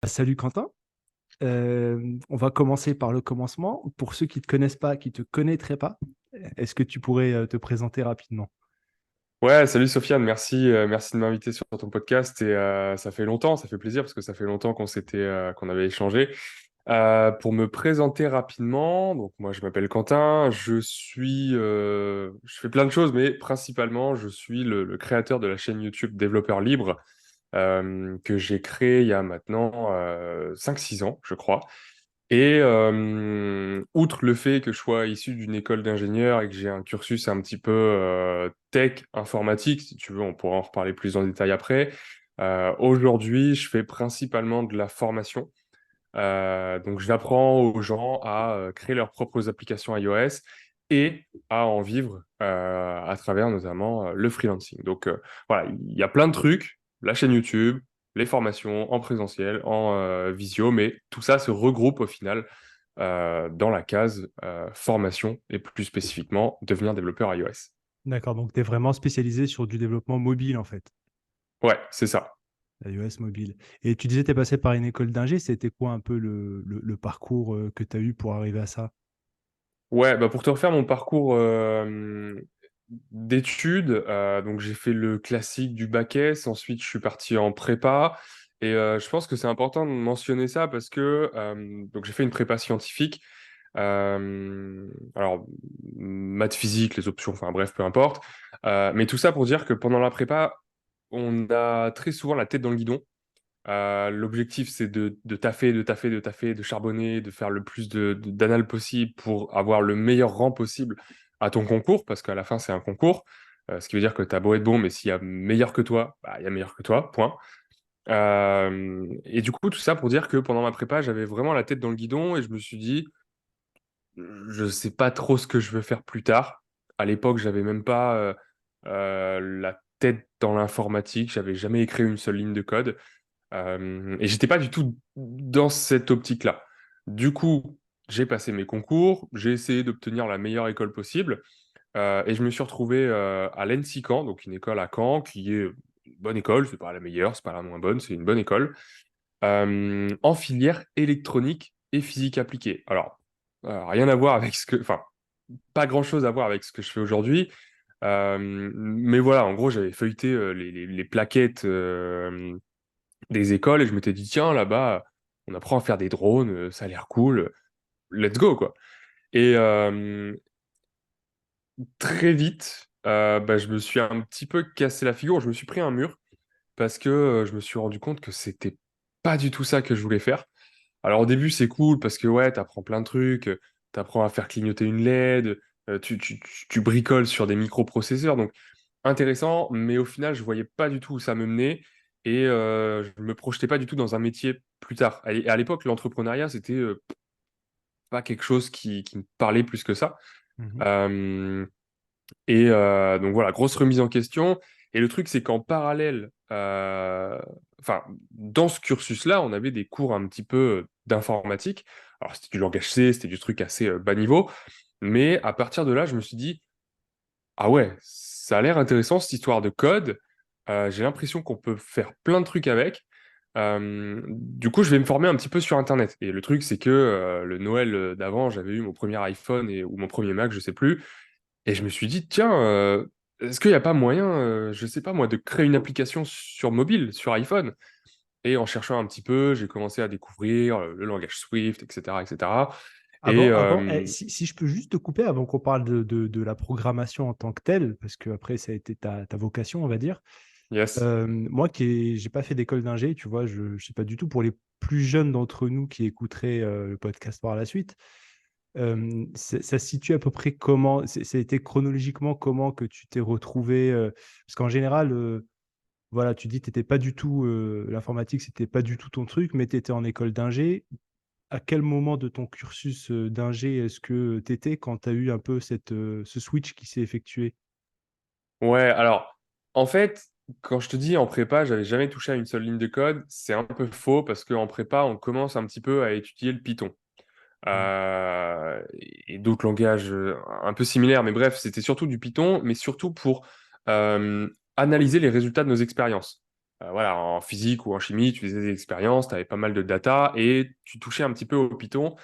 Salut Quentin. On va commencer par le commencement. Pour ceux qui ne te connaissent pas, qui ne te connaîtraient pas, est-ce que tu pourrais te présenter rapidement? Ouais, salut Sofiane, merci de m'inviter sur ton podcast et ça fait longtemps, ça fait plaisir parce que ça fait longtemps qu'on avait échangé. Pour me présenter rapidement, donc moi je m'appelle Quentin, je fais plein de choses, mais principalement je suis le créateur de la chaîne YouTube Développeur Libre que j'ai créé il y a maintenant 5-6 ans, je crois. Et outre le fait que je sois issu d'une école d'ingénieur et que j'ai un cursus un petit peu tech, informatique, si tu veux, on pourra en reparler plus en détail après. Aujourd'hui, je fais principalement de la formation. Donc, j'apprends aux gens à créer leurs propres applications iOS et à en vivre à travers notamment le freelancing. Donc, voilà, il y a plein de trucs, la chaîne YouTube, les formations en présentiel, en visio, mais tout ça se regroupe au final dans la case formation et plus spécifiquement devenir développeur iOS. D'accord, donc tu es vraiment spécialisé sur du développement mobile en fait, Ouais, c'est ça. iOS mobile. Et tu disais que tu es passé par une école d'ingé, c'était quoi un peu le parcours que tu as eu pour arriver à ça? Ouais, bah pour te refaire mon parcours d'études, donc j'ai fait le classique du bac S, ensuite je suis parti en prépa, et je pense que c'est important de mentionner ça parce que donc j'ai fait une prépa scientifique, alors maths physique, les options, enfin bref, peu importe. Mais tout ça pour dire que pendant la prépa, on a très souvent la tête dans le guidon. L'objectif, c'est de taffer, de taffer, de taffer, de charbonner, de faire le plus d'annales possible pour avoir le meilleur rang possible à ton concours, parce qu'à la fin, c'est un concours. Ce qui veut dire que tu as beau être bon, mais s'il y a meilleur que toi, bah, il y a meilleur que toi, point. Et du coup, tout ça pour dire que pendant ma prépa, j'avais vraiment la tête dans le guidon et je me suis dit, je sais pas trop ce que je veux faire plus tard. À l'époque, j'avais même pas la tête dans l'informatique, j'avais jamais écrit une seule ligne de code. Et j'étais pas du tout dans cette optique-là. Du coup, j'ai passé mes concours, j'ai essayé d'obtenir la meilleure école possible, et je me suis retrouvé à l'ENSI Caen, donc une école à Caen qui est une bonne école, c'est pas la meilleure, c'est pas la moins bonne, c'est une bonne école, en filière électronique et physique appliquée. Alors, rien à voir avec enfin, pas grand-chose à voir avec ce que je fais aujourd'hui. Mais voilà, en gros, j'avais feuilleté les plaquettes des écoles et je m'étais dit, tiens, là-bas, on apprend à faire des drones, ça a l'air cool, let's go, quoi. Et très vite, bah, je me suis un petit peu cassé la figure, je me suis pris un mur parce que je me suis rendu compte que c'était pas du tout ça que je voulais faire. Alors au début, c'est cool parce que ouais, t'apprends plein de trucs, t'apprends à faire clignoter une LED, tu bricoles sur des microprocesseurs, donc intéressant, mais au final, je voyais pas du tout où ça me menait et je me projetais pas du tout dans un métier plus tard. Et à l'époque, l'entrepreneuriat, c'était pas quelque chose qui me parlait plus que ça. Mhm. Euh, donc voilà, grosse remise en question. Et le truc, c'est qu'en parallèle, enfin, dans ce cursus-là, on avait des cours un petit peu d'informatique. Alors, c'était du langage C, c'était du truc assez bas niveau. Mais à partir de là, je me suis dit, ah ouais, ça a l'air intéressant, cette histoire de code. J'ai l'impression qu'on peut faire plein de trucs avec. Du coup, je vais me former un petit peu sur Internet. Et le truc, c'est que le Noël d'avant, j'avais eu mon premier iPhone ou mon premier Mac, je sais plus. Et je me suis dit, tiens, est-ce qu'il n'y a pas moyen, je sais pas moi, de créer une application sur mobile, sur iPhone? Et en cherchant un petit peu, j'ai commencé à découvrir le langage Swift, etc., etc. Et Si je peux juste te couper avant qu'on parle de la programmation en tant que telle, parce que après ça a été ta vocation, on va dire. yes, Moi j'ai pas fait d'école d'ingé, tu vois, je sais pas du tout pour les plus jeunes d'entre nous qui écouteraient le podcast par la suite. Ça se situe à peu près comment, ça a été chronologiquement comment que tu t'es retrouvé, parce qu'en général, voilà, tu dis que t'étais pas du tout, l'informatique, c'était pas du tout ton truc, mais tu étais en école d'ingé. À quel moment de ton cursus d'ingé est-ce que tu étais quand tu as eu un peu ce switch qui s'est effectué? ouais, alors, en fait, quand je te dis en prépa, j'avais jamais touché à une seule ligne de code, c'est un peu faux parce qu'en prépa, on commence un petit peu à étudier le Python. Mm. Et d'autres langages un peu similaires, mais bref, c'était surtout du Python, mais surtout pour analyser les résultats de nos expériences. voilà, en physique ou en chimie, tu faisais des expériences, tu avais pas mal de data et tu touchais un petit peu au Python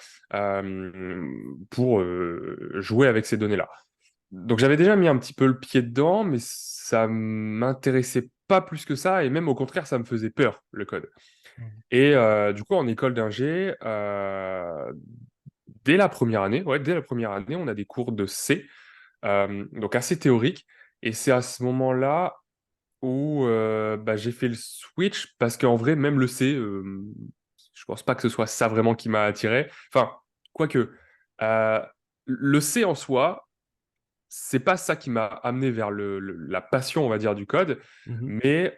pour jouer avec ces données-là. Donc j'avais déjà mis un petit peu le pied dedans, mais ça m'intéressait pas plus que ça, et même au contraire, ça me faisait peur, le code. Mhm. Et du coup, en école d'ingé, dès la première année, on a des cours de C, donc assez théoriques. Et c'est à ce moment-là où bah, j'ai fait le switch, parce qu'en vrai, même le C, je pense pas que ce soit ça vraiment qui m'a attiré. Enfin, quoique, euh, le C en soi, c'est pas ça qui m'a amené vers la passion, on va dire, du code, Mhm. mais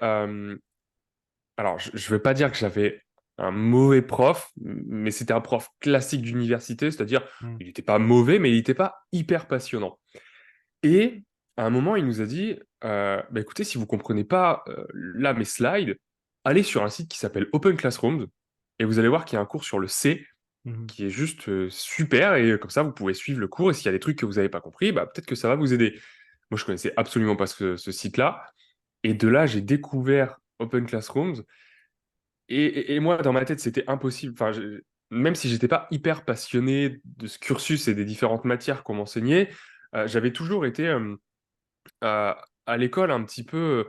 alors, je veux pas dire que j'avais un mauvais prof, mais c'était un prof classique d'université, c'est-à-dire, Mhm. il n'était pas mauvais, mais il n'était pas hyper passionnant. Et à un moment, il nous a dit, bah, écoutez, si vous comprenez pas là mes slides, allez sur un site qui s'appelle Open Classrooms, et vous allez voir qu'il y a un cours sur le C Mhm. qui est juste super, et comme ça, vous pouvez suivre le cours, et s'il y a des trucs que vous n'avez pas compris, bah, peut-être que ça va vous aider. Moi, je connaissais absolument pas ce site-là, et de là, j'ai découvert Open Classrooms, et moi, dans ma tête, c'était impossible. Enfin, même si j'étais pas hyper passionné de ce cursus et des différentes matières qu'on m'enseignait, j'avais toujours été à l'école un petit peu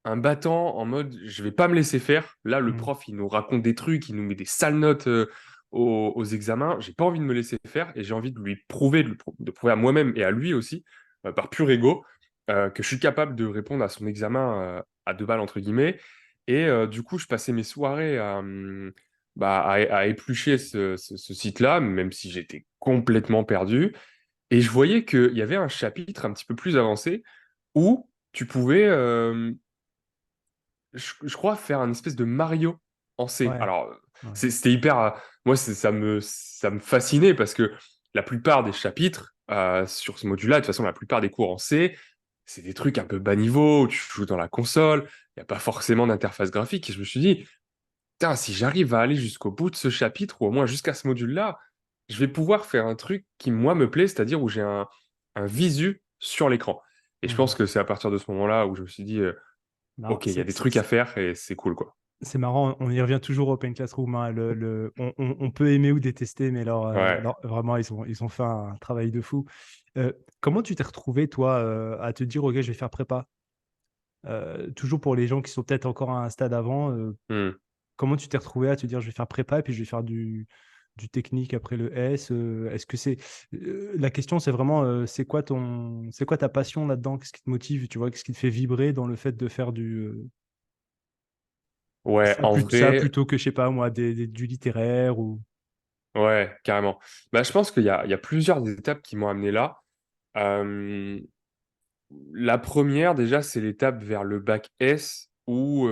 un battant en mode je vais pas me laisser faire. Là, le Mhm. prof, il nous raconte des trucs, il nous met des sales notes aux examens. J'ai pas envie de me laisser faire et j'ai envie de lui prouver, de prouver à moi-même et à lui aussi, par pur ego, que je suis capable de répondre à son examen à deux balles, entre guillemets. Et du coup, je passais mes soirées bah, à éplucher ce site-là, même si j'étais complètement perdu. Et je voyais qu'il y avait un chapitre un petit peu plus avancé où tu pouvais, je crois, faire un espèce de Mario en C. Ouais, Alors, ouais. c'était hyper. Moi, ça me fascinait parce que la plupart des chapitres sur ce module-là, de toute façon, la plupart des cours en C, c'est des trucs un peu bas niveau, où tu joues dans la console, il n'y a pas forcément d'interface graphique. Et je me suis dit, putain, si j'arrive à aller jusqu'au bout de ce chapitre, ou au moins jusqu'à ce module-là, je vais pouvoir faire un truc qui, moi, me plaît, c'est-à-dire où j'ai un visu sur l'écran. Et je pense Mhm. que c'est à partir de ce moment-là où je me suis dit, Non, OK, il y a des trucs à faire et c'est cool, quoi. c'est marrant, on y revient toujours au Open Classroom, hein. On peut aimer ou détester, mais Ouais. vraiment, ils ont fait un travail de fou. Comment tu t'es retrouvé, toi, à te dire, OK, je vais faire prépa? Toujours pour les gens qui sont peut-être encore à un stade avant, Hmm. comment tu t'es retrouvé à te dire, je vais faire prépa et puis je vais faire du technique après le S? Est-ce que c'est la question, c'est vraiment, c'est quoi ta passion là-dedans? Qu'est-ce qui te motive, tu vois? Qu'est-ce qui te fait vibrer dans le fait de faire Ouais, en ça vrai, plutôt que, je sais pas moi, du littéraire ou... ouais, carrément. Bah, je pense qu'il y a plusieurs étapes qui m'ont amené là. Euh, la première, déjà, c'est l'étape vers le bac S où,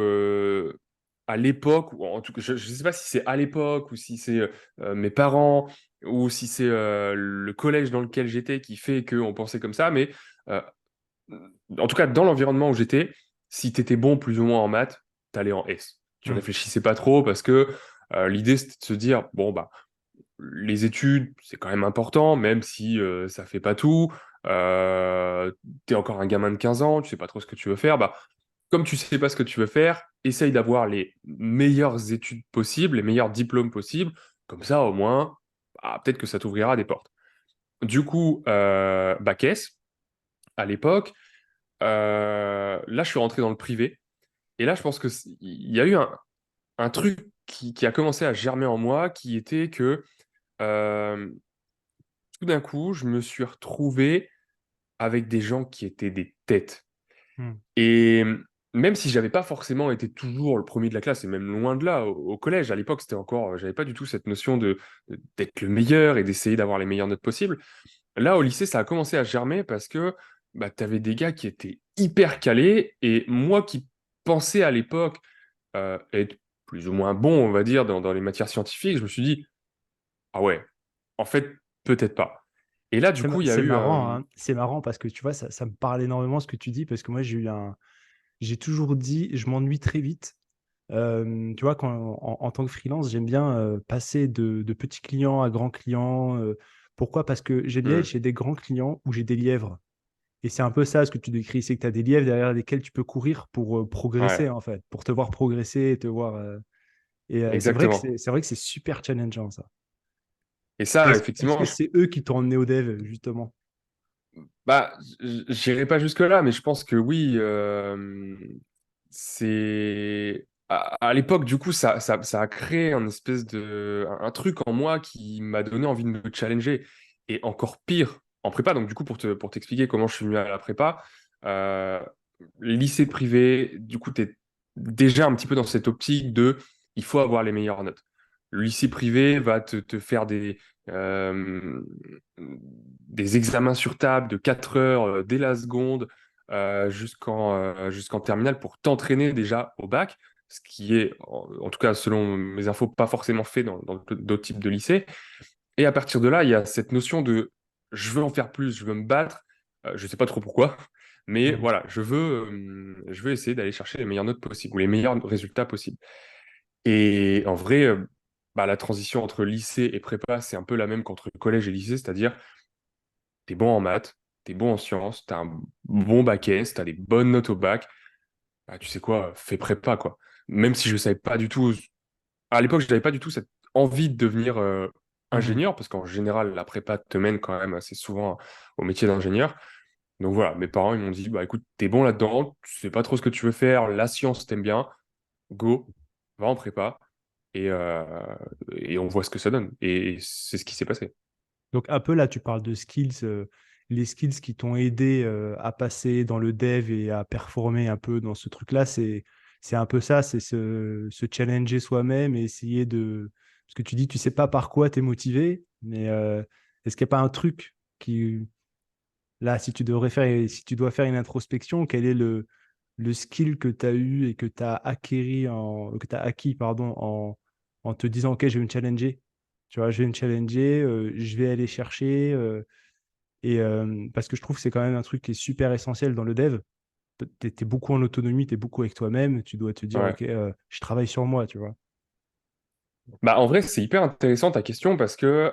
à l'époque, ou en tout cas, je ne sais pas si c'est à l'époque ou si c'est mes parents ou si c'est le collège dans lequel j'étais qui fait qu'on pensait comme ça, mais euh, en tout cas, dans l'environnement où j'étais, si tu étais bon plus ou moins en maths, tu allais en S. Tu Hmm. réfléchissais pas trop parce que l'idée, c'était de se dire, bon, bah, les études, c'est quand même important, même si ça fait pas tout. T'es encore un gamin de 15 ans, tu sais pas trop ce que tu veux faire. Bah, comme tu sais pas ce que tu veux faire, essaye d'avoir les meilleures études possibles, les meilleurs diplômes possibles. Comme ça, au moins, bah, peut-être que ça t'ouvrira des portes. Du coup, bac S, à l'époque, là, je suis rentré dans le privé. Et là, je pense que il y a eu un truc qui a commencé à germer en moi, qui était que euh, tout d'un coup, je me suis retrouvé avec des gens qui étaient des têtes. Hmm. Et même si j'avais pas forcément été toujours le premier de la classe, et même loin de là, au collège, à l'époque, c'était encore, j'avais pas du tout cette notion d'être le meilleur et d'essayer d'avoir les meilleures notes possibles. Là, au lycée, ça a commencé à germer parce que bah, t'avais des gars qui étaient hyper calés, et moi qui pensais à l'époque être plus ou moins bon, on va dire, dans les matières scientifiques, je me suis dit, ah ouais, en fait, peut-être pas. Et là, du coup, il y a C'est eu marrant, un... hein. C'est marrant parce que tu vois, ça me parle énormément ce que tu dis parce que moi, j'ai toujours dit, je m'ennuie très vite. Tu vois, en tant que freelance, j'aime bien passer de petits clients à grands clients. Pourquoi? Parce que j'aime bien être Hmm, chez des grands clients où j'ai des lièvres. Et c'est un peu ça ce que tu décris, c'est que tu as des lièvres derrière lesquels tu peux courir pour progresser, Ouais, en fait, pour te voir progresser et te voir. C'est vrai que exactement. c'est vrai que c'est super challengeant, ça. Et ça, Est-ce effectivement, que c'est eux qui t'ont emmené au dev, justement? bah, j'irai pas jusque-là, mais je pense que oui, c'est à l'époque, du coup, ça a créé un espèce un truc en moi qui m'a donné envie de me challenger. Et encore pire, en prépa, donc du coup, pour t'expliquer comment je suis venu à la prépa, euh, lycée privé, du coup, t'es déjà un petit peu dans cette optique de il faut avoir les meilleures notes. Le lycée privé va te faire euh, des examens sur table de 4 heures dès la seconde jusqu'en terminale pour t'entraîner déjà au bac, ce qui est, en tout cas selon mes infos, pas forcément fait dans d'autres types de lycées. Et à partir de là, il y a cette notion de je veux en faire plus, je veux me battre, je sais pas trop pourquoi, mais Mhm. voilà, je veux essayer d'aller chercher les meilleures notes possibles ou les meilleurs résultats possibles. Et en vrai, bah, la transition entre lycée et prépa, c'est un peu la même qu'entre collège et lycée, c'est-à-dire t'es bon en maths, t'es bon en sciences, t'as un bon bac S, t'as des bonnes notes au bac, bah, tu sais quoi, fais prépa, quoi. Même si je savais pas du tout, à l'époque, je n'avais pas du tout cette envie de devenir Mhm. ingénieur, parce qu'en général, la prépa te mène quand même assez souvent au métier d'ingénieur. Donc voilà, mes parents, ils m'ont dit, bah écoute, t'es bon là-dedans, tu sais pas trop ce que tu veux faire, la science, t'aimes bien, go, va en prépa, et, euh, et on voit ce que ça donne. Et c'est ce qui s'est passé. Donc un peu là, tu parles de skills, les skills qui t'ont aidé à passer dans le dev et à performer un peu dans ce truc-là, c'est un peu ça, c'est se challenger soi-même et essayer de... Parce que tu dis, tu sais pas par quoi tu es motivé, mais est-ce qu'il n'y a pas un truc qui... Là, si tu dois faire une introspection, quel est le skill que tu as eu et que tu as que tu acquis, pardon, en te disant, OK, je vais me challenger. Tu vois, je vais me challenger, je vais aller chercher. Parce que je trouve que c'est quand même un truc qui est super essentiel dans le dev. Tu es, beaucoup en autonomie, tu es beaucoup avec toi-même. Tu dois te dire, Ouais. OK, je travaille sur moi, tu vois. Bah, en vrai, c'est hyper intéressant ta question parce que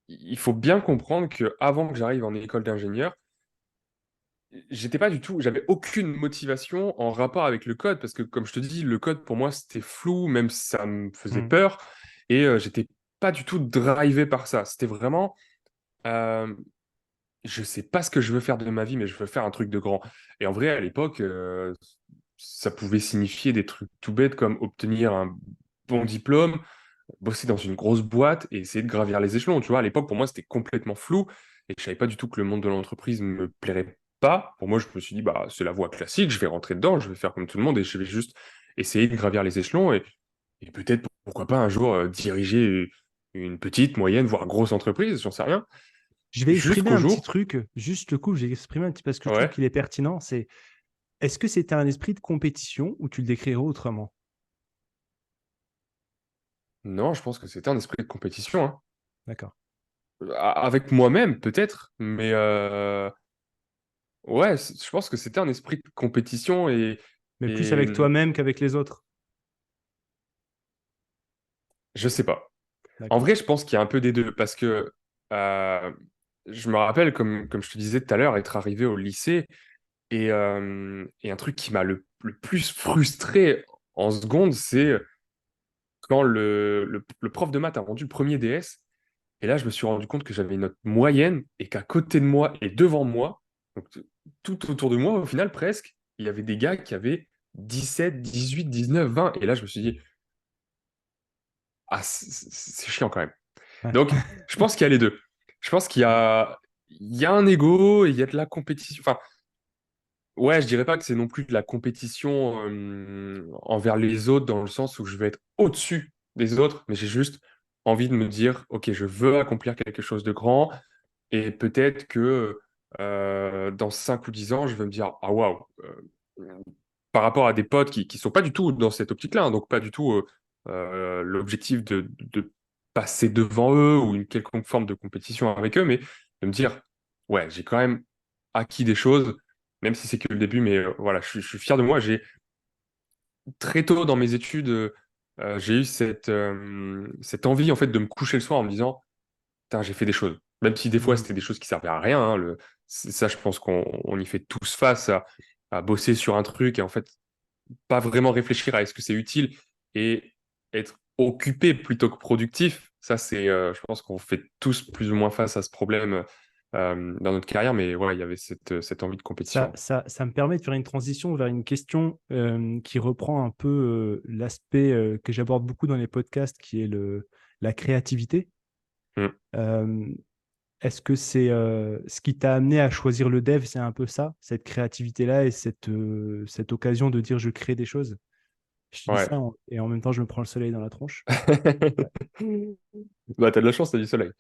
il faut bien comprendre que avant que j'arrive en école d'ingénieur, j'étais pas du tout, j'avais aucune motivation en rapport avec le code parce que, comme je te dis, le code pour moi c'était flou, même si ça me faisait Mm. peur et j'étais pas du tout drivé par ça. C'était vraiment, euh, je sais pas ce que je veux faire de ma vie, mais je veux faire un truc de grand. Et en vrai, à l'époque, ça pouvait signifier des trucs tout bêtes comme obtenir un bon diplôme, bosser dans une grosse boîte et essayer de gravir les échelons. Tu vois, à l'époque, pour moi, c'était complètement flou et je savais pas du tout que le monde de l'entreprise me plairait pas. Pour moi, je me suis dit, bah, c'est la voie classique, je vais rentrer dedans, je vais faire comme tout le monde et je vais juste essayer de gravir les échelons et peut-être, pourquoi pas, un jour, diriger une petite, moyenne, voire grosse entreprise, j'en sais rien. Je vais exprimer Jusqu'au un petit jour, truc, juste le coup, j'ai exprimé un petit parce que je trouve ouais, qu'il est pertinent. C'est est-ce que c'était un esprit de compétition ou tu le décrirais autrement? non, je pense que c'était un esprit de compétition, hein. D'accord. Avec moi-même, peut-être, mais ouais, je pense que c'était un esprit de compétition Mais plus et avec toi-même qu'avec les autres. je sais pas. En D'accord. vrai, je pense qu'il y a un peu des deux, parce que euh, je me rappelle, comme je te disais tout à l'heure, être arrivé au lycée, et un truc qui m'a le plus frustré en seconde, c'est quand le prof de maths a rendu le premier DS, et là, je me suis rendu compte que j'avais une note moyenne, et qu'à côté de moi et devant moi, donc tout autour de moi, au final, presque, il y avait des gars qui avaient 17, 18, 19, 20, et là, je me suis dit, ah, c'est chiant quand même. Ouais. Donc, je pense qu'il y a les deux. Je pense il y a un ego et il y a de la compétition. Enfin, ouais, je dirais pas que c'est non plus de la compétition envers les autres dans le sens où je vais être au-dessus des autres, mais j'ai juste envie de me dire, OK, je veux accomplir quelque chose de grand et peut-être que dans 5 ou 10 ans, je vais me dire, ah waouh, par rapport à des potes qui sont pas du tout dans cette optique-là, hein, donc pas du tout l'objectif de passer devant eux ou une quelconque forme de compétition avec eux, mais de me dire, ouais, j'ai quand même acquis des choses, même si c'est que le début, mais voilà, je suis fier de moi. J'ai très tôt dans mes études, j'ai eu cette envie en fait de me coucher le soir en me disant, putain, j'ai fait des choses. Même si des fois, Mhm. c'était des choses qui servaient à rien, hein, ça, je pense qu'on y fait tous face à bosser sur un truc et en fait, pas vraiment réfléchir à est-ce que c'est utile et être occupé plutôt que productif. Ça, je pense qu'on fait tous plus ou moins face à ce problème dans notre carrière, mais ouais, il y avait cette envie de compétition. Ça me permet de faire une transition vers une question qui reprend un peu l'aspect que j'aborde beaucoup dans les podcasts, qui est la créativité. Mm. Euh, Est-ce que c'est ce qui t'a amené à choisir le dev, c'est un peu ça, cette créativité-là et cette occasion de dire je crée des choses? Je te dis Ouais. ça et en même temps je me prends le soleil dans la tronche. Bah, t'as de la chance, t'as du soleil.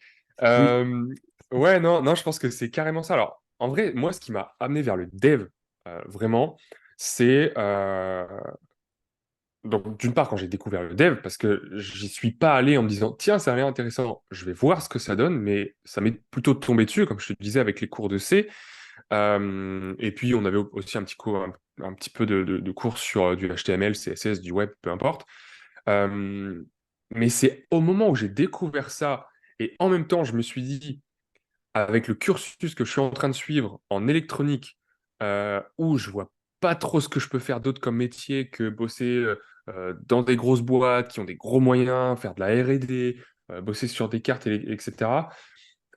Oui. Euh, ouais, non, non, je pense que c'est carrément ça. Alors, en vrai, moi, ce qui m'a amené vers le dev, vraiment, c'est donc d'une part quand j'ai découvert le dev, parce que j'y suis pas allé en me disant, tiens, ça a l'air intéressant, je vais voir ce que ça donne, mais ça m'est plutôt tombé dessus, comme je te disais, avec les cours de C. Et puis, on avait aussi un petit cours, un petit peu de cours sur du HTML, CSS, du web, peu importe. Euh, mais c'est au moment où j'ai découvert ça, et en même temps, je me suis dit, avec le cursus que je suis en train de suivre en électronique, où je vois pas trop ce que je peux faire d'autre comme métier que bosser dans des grosses boîtes qui ont des gros moyens, faire de la R&D, bosser sur des cartes, etc.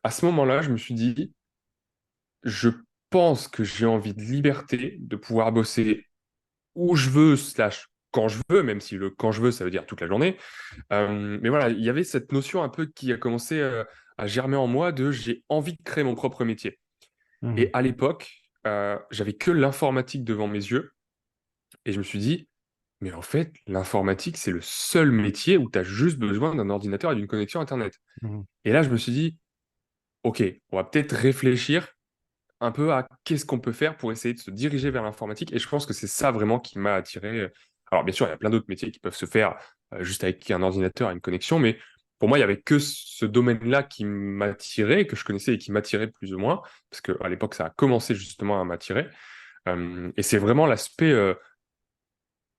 À ce moment-là, je me suis dit, je pense que j'ai envie de liberté, de pouvoir bosser où je veux, slash quand je veux, même si le quand je veux, ça veut dire toute la journée. Mais voilà, il y avait cette notion un peu qui a commencé à germer en moi de j'ai envie de créer mon propre métier. Et Mhm. à l'époque, j'avais que l'informatique devant mes yeux et je me suis dit, mais en fait, l'informatique, c'est le seul métier où tu as juste besoin d'un ordinateur et d'une connexion Internet. Mhm. Et là, je me suis dit, OK, on va peut-être réfléchir un peu à qu'est-ce qu'on peut faire pour essayer de se diriger vers l'informatique. Et je pense que c'est ça vraiment qui m'a attiré. Alors, bien sûr, il y a plein d'autres métiers qui peuvent se faire juste avec un ordinateur et une connexion, mais pour moi, il y avait que ce domaine-là qui m'attirait, que je connaissais et qui m'attirait plus ou moins, parce qu'à l'époque, ça a commencé justement à m'attirer. Et c'est vraiment l'aspect,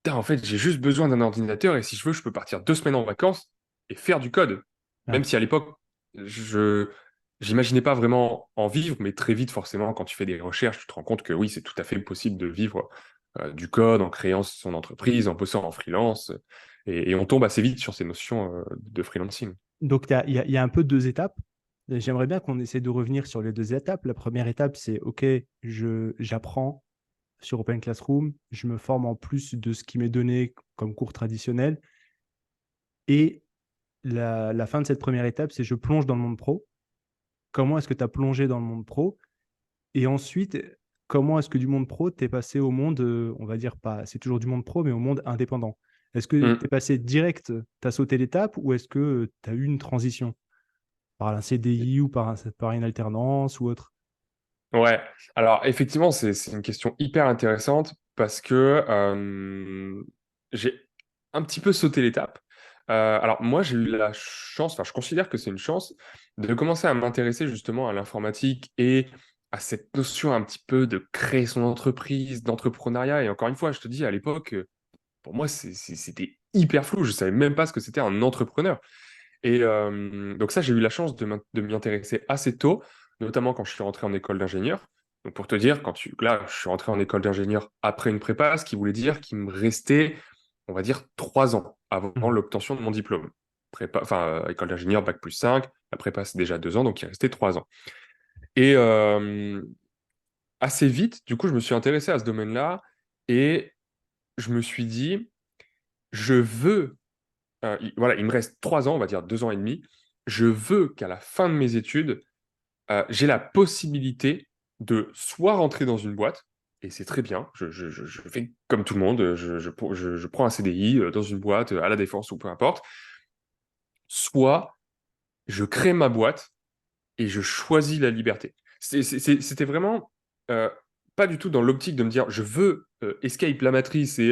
putain, en fait, j'ai juste besoin d'un ordinateur et si je veux, je peux partir 2 semaines en vacances et faire du code. Ah. Même si à l'époque, je j'imaginais pas vraiment en vivre, mais très vite, forcément, quand tu fais des recherches, tu te rends compte que oui, c'est tout à fait possible de vivre du code en créant son entreprise, en bossant en freelance. Et on tombe assez vite sur ces notions de freelancing. Donc il y a un peu deux étapes. J'aimerais bien qu'on essaie de revenir sur les deux étapes. La première étape, c'est OK, j'apprends sur Open Classroom, je me forme en plus de ce qui m'est donné comme cours traditionnel. Et la fin de cette première étape, c'est je plonge dans le monde pro. Comment est-ce que tu as plongé dans le monde pro? Et ensuite, comment est-ce que du monde pro, tu es passé au monde, on va dire pas, c'est toujours du monde pro, mais au monde indépendant? Est-ce que tu es Hmm. passé direct, tu as sauté l'étape, ou est-ce que tu as eu une transition par un CDI ou par une alternance ou autre? Ouais, alors effectivement, c'est une question hyper intéressante parce que j'ai un petit peu sauté l'étape. Alors moi, j'ai eu la chance, enfin je considère que c'est une chance, de commencer à m'intéresser justement à l'informatique et à cette notion un petit peu de créer son entreprise, d'entrepreneuriat. Et encore une fois, je te dis, à l'époque, pour moi, c'était hyper flou. Je savais même pas ce que c'était un entrepreneur. Et donc ça, j'ai eu la chance de m'y intéresser assez tôt, notamment quand je suis rentré en école d'ingénieur. Donc pour te dire, là, je suis rentré en école d'ingénieur après une prépa, ce qui voulait dire qu'il me restait, on va dire, 3 ans avant Mhm. l'obtention de mon diplôme. Prépa, enfin, école d'ingénieur, bac+5, la prépa, c'est déjà 2 ans, donc il restait 3 ans. Et assez vite, du coup, je me suis intéressé à ce domaine-là et je me suis dit, je veux voilà, il me reste 3 ans, on va dire 2 ans et demi. Je veux qu'à la fin de mes études, j'ai la possibilité de soit rentrer dans une boîte, et c'est très bien, je fais comme tout le monde, je prends un CDI dans une boîte, à la Défense ou peu importe, soit je crée ma boîte et je choisis la liberté. C'était vraiment euh, pas du tout dans l'optique de me dire je veux escape la matrice et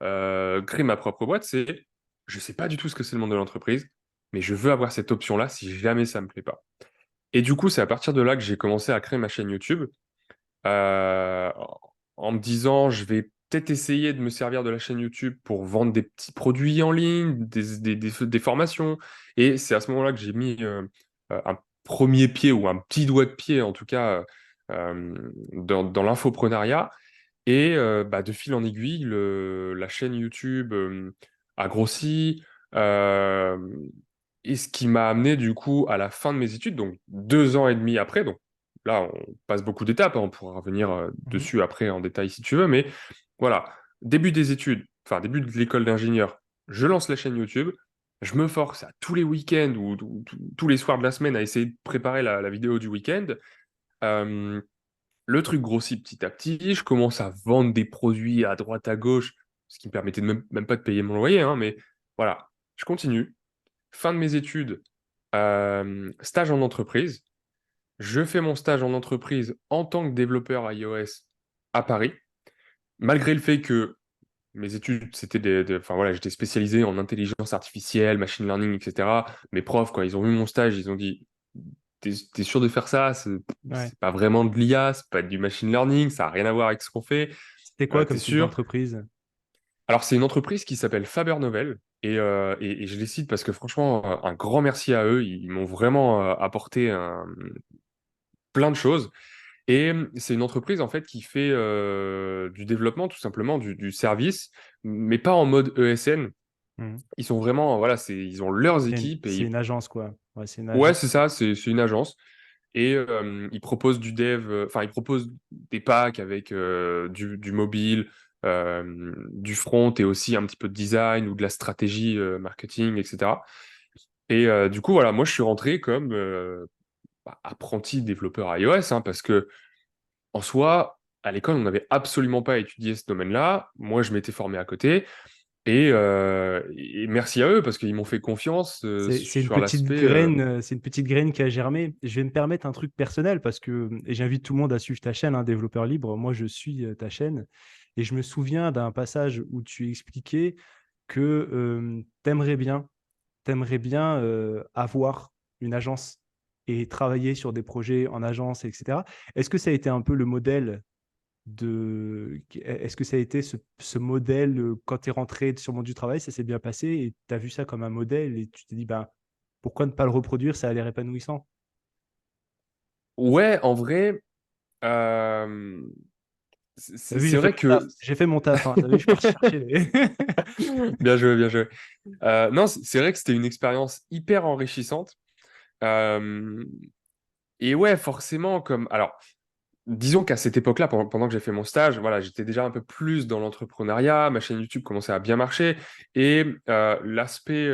créer ma propre boîte, c'est je sais pas du tout ce que c'est le monde de l'entreprise, mais je veux avoir cette option-là si jamais ça me plaît pas. Et du coup, c'est à partir de là que j'ai commencé à créer ma chaîne YouTube euh, en me disant je vais peut-être essayer de me servir de la chaîne YouTube pour vendre des petits produits en ligne, des formations. Et c'est à ce moment-là que j'ai mis un premier pied ou un petit doigt de pied, en tout cas, dans l'infoprenariat. Et bah, de fil en aiguille, la chaîne YouTube a grossi. euh, et ce qui m'a amené du coup à la fin de mes études, donc 2 ans et demi après. Donc là, on passe beaucoup d'étapes, hein, on pourra revenir Mhm. dessus après en détail si tu veux. Mais voilà, début des études, enfin début de l'école d'ingénieur, je lance la chaîne YouTube. Je me force à tous les week-ends ou tous les soirs de la semaine à essayer de préparer la vidéo du week-end. Euh, le truc grossit petit à petit, je commence à vendre des produits à droite à gauche, ce qui me permettait de même pas de payer mon loyer, hein, mais voilà, je continue. Fin de mes études, stage en entreprise. Je fais mon stage en entreprise en tant que développeur iOS à Paris, malgré le fait que mes études, c'était enfin voilà, j'étais spécialisé en intelligence artificielle, machine learning, etc. Mes profs, quand ils ont vu mon stage, ils ont dit, t'es sûr de faire ça? Ouais. C'est pas vraiment de l'IA, c'est pas du machine learning, ça a rien à voir avec ce qu'on fait. C'était quoi T'es comme type sûr? d'entreprise? Alors, c'est une entreprise qui s'appelle Faber Novel. Et je les cite parce que franchement, un grand merci à eux. Ils m'ont vraiment apporté plein de choses. Et c'est une entreprise en fait qui fait du développement, tout simplement, du service, mais pas en mode ESN. Mhm. Ils sont vraiment, voilà, ils ont leurs C'est une, équipes et c'est une agence, quoi. Ouais, c'est une ouais, agence. c'est ça, c'est une agence. Et ils proposent du dev, enfin, ils proposent des packs avec du mobile, du front et aussi un petit peu de design ou de la stratégie marketing, etc. Et du coup, voilà, moi, je suis rentré comme apprenti développeur iOS, hein, parce que en soi, à l'école, on n'avait absolument pas étudié ce domaine-là. Moi, je m'étais formé à côté. Et merci à eux parce qu'ils m'ont fait confiance C'est une sur petite l'aspect. graine, c'est une petite graine qui a germé. Je vais me permettre un truc personnel parce que, et j'invite tout le monde à suivre ta chaîne, hein, Développeur Libre. Moi, je suis ta chaîne et je me souviens d'un passage où tu expliquais que t'aimerais bien avoir une agence et travailler sur des projets en agence, etc. Est-ce que ça a été un peu le modèle Est-ce que ça a été ce modèle quand tu es rentré sur le monde du travail, ça s'est bien passé et tu as vu ça comme un modèle et tu t'es dit, ben, pourquoi ne pas le reproduire, ça a l'air épanouissant. Ouais, en vrai, euh, T'as vu, c'est vrai que. j'ai fait mon taf, hein. T'as vu, je suis parti chercher les... Bien joué, bien joué. Non, c'est vrai que c'était une expérience hyper enrichissante. Euh, et ouais, forcément, comme. Alors, disons qu'à cette époque-là, pendant que j'ai fait mon stage, voilà, j'étais déjà un peu plus dans l'entrepreneuriat, ma chaîne YouTube commençait à bien marcher. Et l'aspect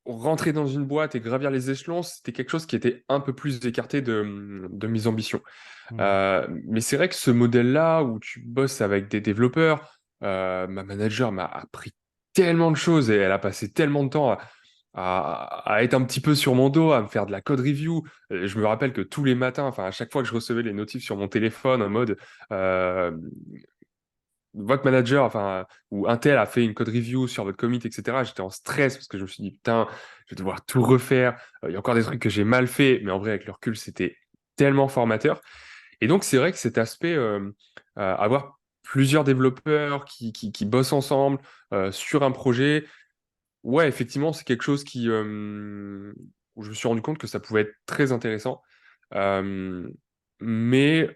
rentrer dans une boîte et gravir les échelons, c'était quelque chose qui était un peu plus écarté de mes ambitions. Hmm. Mais c'est vrai que ce modèle-là, où tu bosses avec des développeurs, ma manager m'a appris tellement de choses et elle a passé tellement de temps à être un petit peu sur mon dos, à me faire de la code review. Je me rappelle que tous les matins, enfin à chaque fois que je recevais les notifs sur mon téléphone en mode euh, votre manager, enfin, ou un tel a fait une code review sur votre commit, etc. J'étais en stress parce que je me suis dit, putain, je vais devoir tout refaire. Il y a encore des trucs que j'ai mal fait, mais en vrai, avec le recul, c'était tellement formateur. Et donc, c'est vrai que cet aspect, avoir plusieurs développeurs qui bossent ensemble sur un projet, ouais, effectivement, c'est quelque chose où je me suis rendu compte que ça pouvait être très intéressant. Euh, mais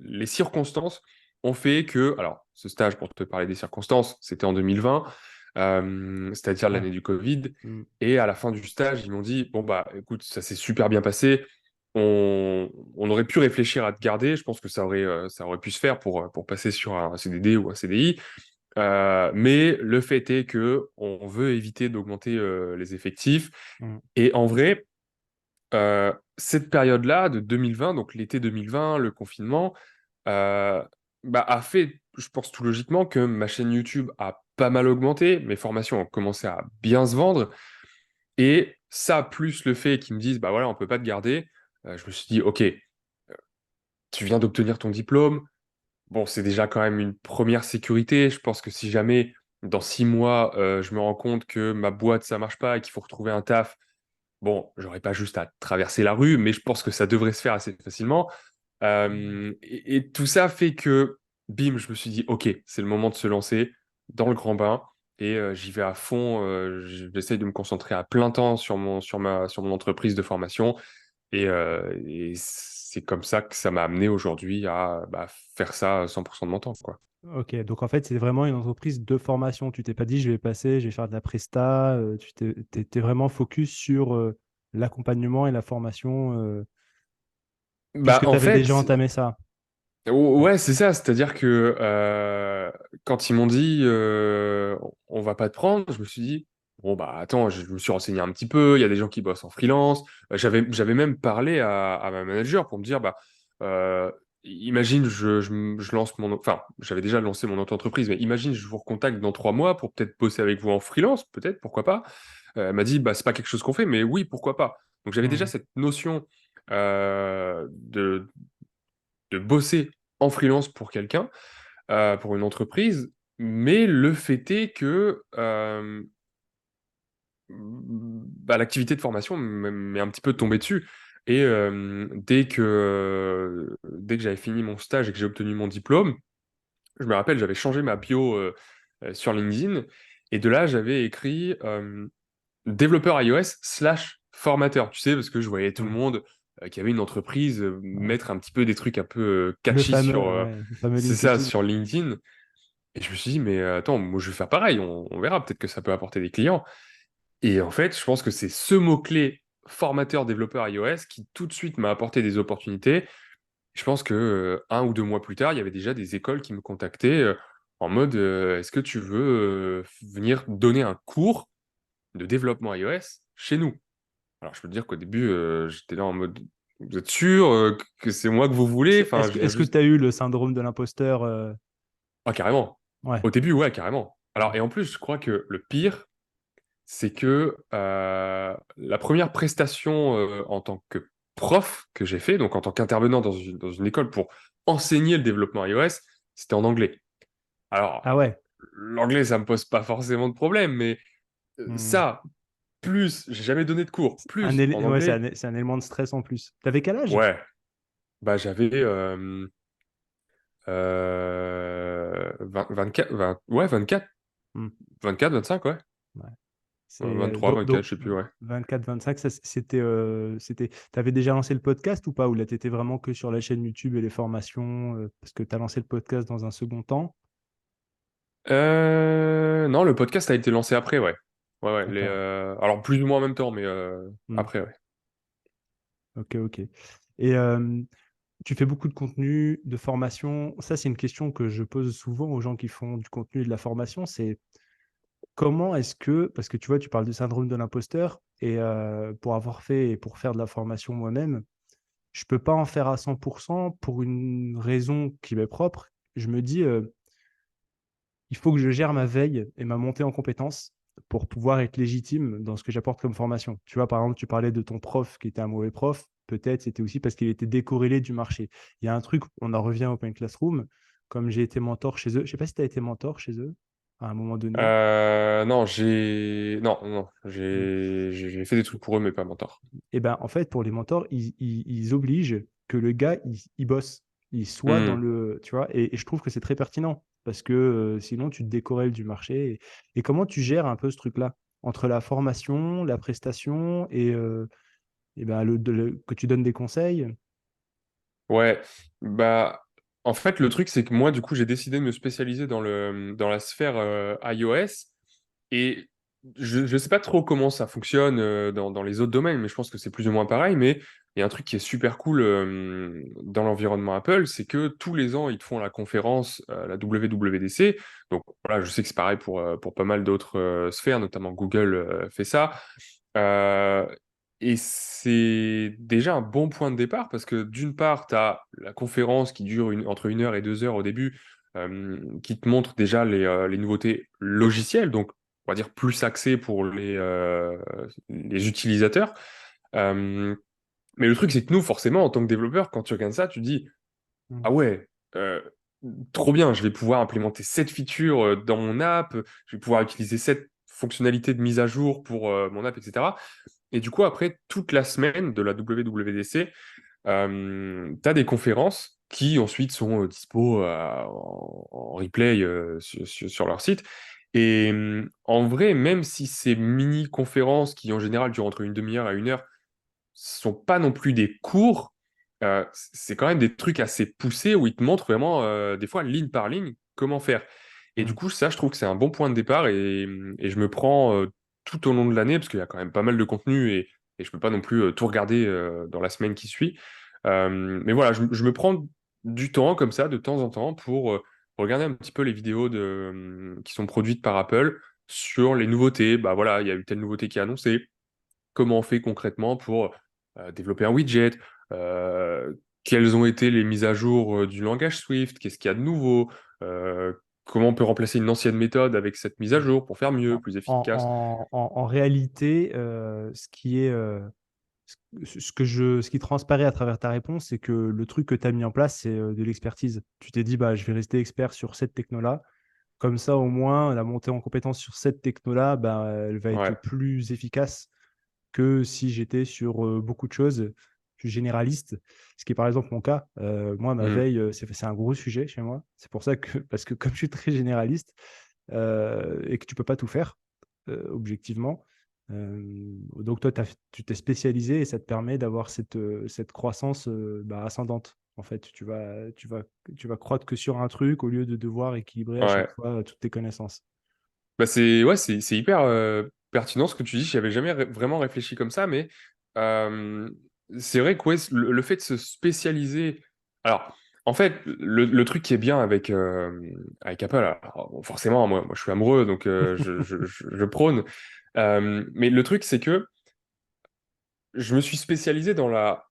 les circonstances ont fait que, alors, ce stage, pour te parler des circonstances, c'était en 2020, c'est-à-dire Ouais. l'année du Covid. Hmm. Et à la fin du stage, ils m'ont dit, bon, bah, écoute, ça s'est super bien passé. On aurait pu réfléchir à te garder. Je pense que ça aurait pu se faire pour passer sur un CDD ou un CDI. Mais le fait est que on veut éviter d'augmenter les effectifs. Hmm. Et en vrai, cette période-là de 2020, donc l'été 2020, le confinement, euh, bah, a fait, je pense tout logiquement, que ma chaîne YouTube a pas mal augmenté, mes formations ont commencé à bien se vendre, et ça, plus le fait qu'ils me disent, bah voilà, on peut pas te garder, je me suis dit, ok, tu viens d'obtenir ton diplôme, bon, c'est déjà quand même une première sécurité, je pense que si jamais, dans 6 mois, je me rends compte que ma boîte, ça marche pas et qu'il faut retrouver un taf, bon, j'aurais pas juste à traverser la rue, mais je pense que ça devrait se faire assez facilement. Et tout ça fait que, bim, je me suis dit, ok, c'est le moment de se lancer dans le grand bain. et j'y vais à fond. J'essaye de me concentrer à plein temps sur mon entreprise de formation. Et c'est comme ça que ça m'a amené aujourd'hui à faire ça 100% de mon temps, quoi. Ok, donc en fait, c'est vraiment une entreprise de formation. Tu t'es pas dit, je vais passer, je vais faire de la presta. T'es vraiment focus sur l'accompagnement et la formation, Bah, puisque tu en avais déjà fait, entamé ça. ouais, c'est ça. C'est-à-dire que quand ils m'ont dit on va pas te prendre, je me suis dit, bon, bah attends, je me suis renseigné un petit peu. Il y a des gens qui bossent en freelance. J'avais même parlé à ma manager pour me dire, bah, imagine, je lance mon. Enfin, j'avais déjà lancé mon auto-entreprise, mais imagine, je vous recontacte dans 3 mois pour peut-être bosser avec vous en freelance, peut-être, pourquoi pas. Elle m'a dit, bah, c'est pas quelque chose qu'on fait, mais oui, pourquoi pas. Donc j'avais déjà Hmm. cette notion de bosser en freelance pour quelqu'un, pour une entreprise, mais le fait est que l'activité de formation m'est un petit peu tombée dessus. Et dès que j'avais fini mon stage et que j'ai obtenu mon diplôme, je me rappelle, j'avais changé ma bio sur LinkedIn, et de là, j'avais écrit développeur iOS slash formateur, tu sais, parce que je voyais tout le Hmm. monde qui avait une entreprise Ouais. mettre un petit peu des trucs un peu Le catchy fameux, sur, ouais, le fameux c'est ça, LinkedIn. sur LinkedIn. Et je me suis dit, mais attends, moi je vais faire pareil, on verra, peut-être que ça peut apporter des clients. Et en fait, je pense que c'est ce mot-clé, formateur, développeur iOS, qui tout de suite m'a apporté des opportunités. Je pense que 1 ou 2 mois plus tard, il y avait déjà des écoles qui me contactaient en mode, est-ce que tu veux venir donner un cours de développement iOS chez nous? Alors je peux te dire qu'au début, j'étais là en mode, vous êtes sûr que c'est moi que vous voulez? Enfin, je viens Est-ce que juste. tu as eu le syndrome de l'imposteur? Ah, carrément. Ouais. Au début, ouais, carrément. Hmm. Alors, et en plus, je crois que le pire, c'est que la première prestation en tant que prof que j'ai fait, donc en tant qu'intervenant dans une école pour enseigner le développement iOS, c'était en anglais. Alors, Ah ouais. l'anglais, ça me pose pas forcément de problème, mais Hmm. ça, plus, j'ai jamais donné de cours, plus en Ouais, anglais, c'est un élément de stress en plus. T'avais quel âge? ouais, bah j'avais 24, ouais, 24, Hmm. 24, 25, ouais. Ouais. C'est 23, 24, je sais plus, ouais. 24-25, ça t'avais déjà lancé le podcast ou pas? Ou là, t'étais vraiment que sur la chaîne YouTube et les formations, parce que t'as lancé le podcast dans un second temps. Non, le podcast a été lancé après, ouais. Ouais, ouais. D'accord. Alors, plus ou moins en même temps, mais Hmm. après, ouais. Ok, ok. Et tu fais beaucoup de contenu, de formation. Ça, c'est une question que je pose souvent aux gens qui font du contenu et de la formation. C'est comment est-ce que, parce que tu vois, tu parles du syndrome de l'imposteur, et pour avoir fait et pour faire de la formation moi-même, je peux pas en faire à 100% pour une raison qui m'est propre. Je me dis, il faut que je gère ma veille et ma montée en compétences pour pouvoir être légitime dans ce que j'apporte comme formation. Tu vois, par exemple, tu parlais de ton prof qui était un mauvais prof. Peut-être c'était aussi parce qu'il était décorrélé du marché. Il y a un truc, on en revient au Open Classroom, comme j'ai été mentor chez eux. Je sais pas si tu as été mentor chez eux à un moment donné. Non, non, j'ai fait des trucs pour eux, mais pas mentor. Et ben en fait, pour les mentors, ils obligent que le gars, il bosse, il soit dans Hmm. le, tu vois, et je trouve que c'est très pertinent parce que sinon tu te décorrèles du marché. Et comment tu gères un peu ce truc-là entre la formation, la prestation et ben que tu donnes des conseils? Ouais, bah, en fait, le truc, c'est que moi, du coup, j'ai décidé de me spécialiser dans la sphère iOS. Et je ne sais pas trop comment ça fonctionne dans les autres domaines, mais je pense que c'est plus ou moins pareil. Mais il y a un truc qui est super cool dans l'environnement Apple, c'est que tous les ans, ils te font la conférence, la WWDC. Donc voilà, je sais que c'est pareil pour pas mal d'autres sphères, notamment Google fait ça. Euh, et c'est déjà un bon point de départ parce que d'une part, tu as la conférence qui dure entre 1 heure et 2 heures au début, qui te montre déjà les nouveautés logicielles, donc on va dire plus axées pour les utilisateurs. Euh, mais le truc, c'est que nous, forcément, en tant que développeur, quand tu regardes ça, tu te dis, Hmm. ah ouais, trop bien, je vais pouvoir implémenter cette feature dans mon app, je vais pouvoir utiliser cette fonctionnalité de mise à jour pour mon app, etc. Et du coup, après toute la semaine de la WWDC, tu as des conférences qui ensuite sont dispo en replay sur leur site. Et en vrai, même si ces mini-conférences qui en général durent entre une demi-heure à 1 heure sont pas non plus des cours, c'est quand même des trucs assez poussés où ils te montrent vraiment, des fois, ligne par ligne, comment faire. Et du Mm. coup, ça, je trouve que c'est un bon point de départ et je me prends tout au long de l'année, parce qu'il y a quand même pas mal de contenu et je peux pas non plus tout regarder dans la semaine qui suit. Mais voilà, je me prends du temps comme ça, de temps en temps, pour regarder un petit peu les vidéos qui sont produites par Apple sur les nouveautés. Bah voilà, il y a eu telle nouveauté qui est annoncée, comment on fait concrètement pour développer un widget, euh, quelles ont été les mises à jour du langage Swift, qu'est-ce qu'il y a de nouveau, euh, comment on peut remplacer une ancienne méthode avec cette mise à jour pour faire mieux, En, plus en- efficace. en réalité, ce qui transparaît à travers ta réponse, c'est que le truc que tu as mis en place, c'est de l'expertise. Tu t'es dit, bah, je vais rester expert sur cette techno-là. Comme ça, au moins, la montée en compétence sur cette techno-là, bah, elle va être Ouais. plus efficace que si j'étais sur beaucoup de choses, plus généraliste. Ce qui est par exemple mon cas. Moi, ma Mm. veille, c'est un gros sujet chez moi. C'est pour ça que, parce que comme je suis très généraliste et que tu peux pas tout faire, objectivement, donc toi, tu t'es spécialisé et ça te permet d'avoir cette croissance bah, ascendante. En fait, tu vas croître que sur un truc au lieu de devoir équilibrer à chaque Ouais. fois toutes tes connaissances. Bah c'est ouais, c'est hyper pertinent ce que tu dis. J'y avais jamais vraiment réfléchi comme ça, mais euh, c'est vrai que ouais, le fait de se spécialiser. Alors, en fait, le truc qui est bien avec Apple, alors, bon, forcément, moi, je suis amoureux, donc je prône. Mais le truc, c'est que je me suis spécialisé dans la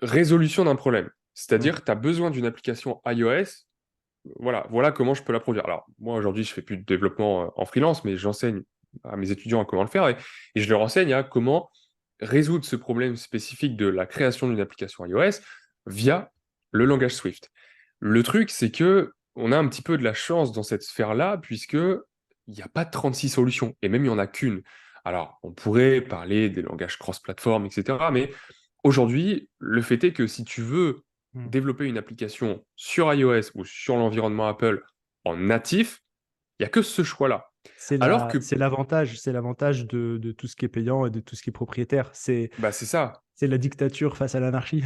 résolution d'un problème. Mm. C'est-à-dire, tu as besoin d'une application iOS. Voilà comment je peux la produire. Alors, moi, aujourd'hui, je fais plus de développement en freelance, mais j'enseigne à mes étudiants à comment le faire et je leur enseigne à comment résoudre ce problème spécifique de la création d'une application iOS via le langage Swift. Le truc, c'est que on a un petit peu de la chance dans cette sphère-là, puisque il n'y a pas 36 solutions, et même il n'y en a qu'une. Alors, on pourrait parler des langages cross-platform, etc., mais aujourd'hui, le fait est que si tu veux Mm. développer une application sur iOS ou sur l'environnement Apple en natif, il n'y a que ce choix-là. Alors que, C'est l'avantage de tout ce qui est payant et de tout ce qui est propriétaire. bah, c'est ça, C'est la dictature face à l'anarchie.